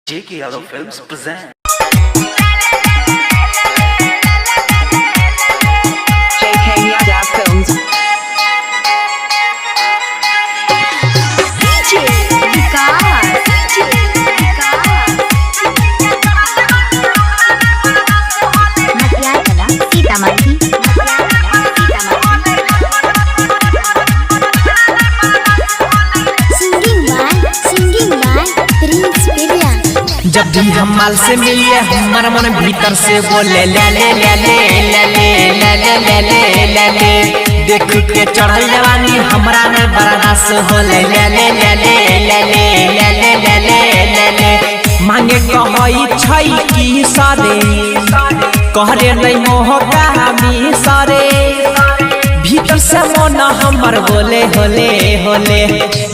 JK Yadav Films present JK Yadav Films. DJ Vikas, मटियार कला Sitamarhi singing by Prince बिलिया। जब भी हम माल से मिलिए हमारा मन भीतर से बोले ले ले ले ले ले ले ले ले ले ले ले ले देख के चढ़ल जवानी हमरा में बर्दाश्त हो ले ले ले ले ले ले ले ले ले ले ले ले मांगे कहई छई की सारे कहरे नहीं मोह कहामी सारे भीतर से मन हमर बोले होले होले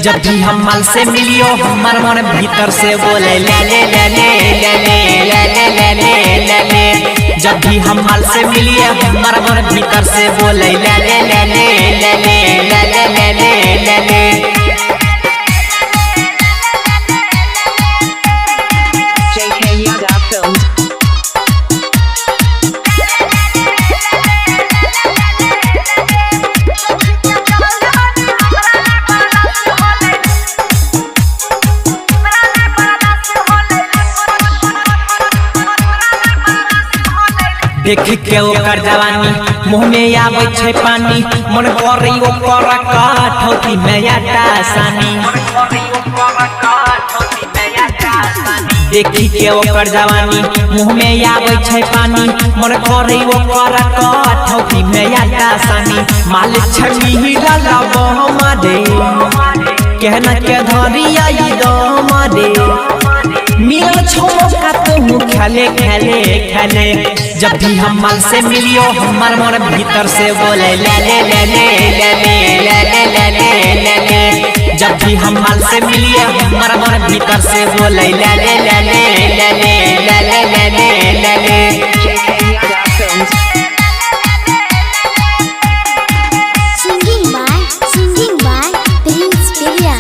जब भी हम माल से मिलियो हमर मन भीतर से बोले ले ले ले ले ले ले ले ले ले ले ले जब भी हम माल से मिलिए हमर मन भीतर से बोले ले ले ले ले ले ले ले ले ले ले JK Yadav Films. देख के ओकर जवानी मुँह में आवे छै पानी मन करे ओकर काठौती में आटा सानी देखी के ओकर जवानी मुँह में आवे छै पानी मन करे ओकर काठौती में आटा सानी माल छमी ललाव हमारे कहना के धरिया ई दमारे मिल छोमो का तू खेले खेले खेले जब भी हम माल से मिलियो हमार मन भीतर से बोले ले ले ले ले ले ले ले ले ले ले ले जब भी हम माल से मिलिए हमार मन भीतर से बोले ले ले ले ले ले ले ले ले ले ले JK Yadav Films. Singing by Prince Biliya.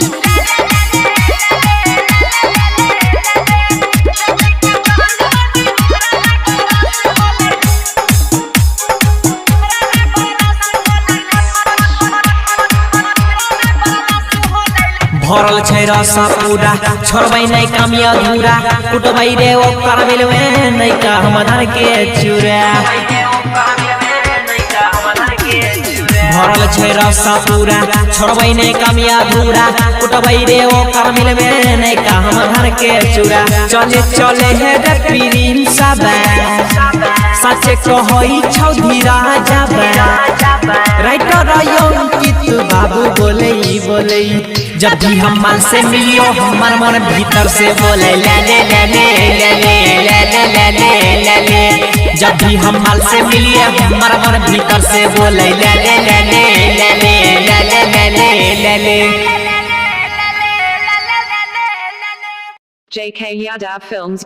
भरल छै रस पूरा छोड़बै नहीं कमी अधूरा कुटबै रे ओकर मिलवे नहीं का हम धन के चूरा भरल छै रस पूरा छोड़बै नहीं कमी अधूरा कुटबै रे ओकर मिलवे नहीं का हम धन के चूरा चले चले हे रे पीरिन सबे सच कहई छौ धीरा जाबे राइटर अंकित बाबू बोले बोले जब भी हम माल से मिलियो हमार मन भीतर से बोले ले ले ले ले ले ले ले ले ले ले ले जब भी हम माल से मिलिए हमार मन भीतर से बोले ले ले ले ले ले ले ले ले ले ले JK Yadav Films.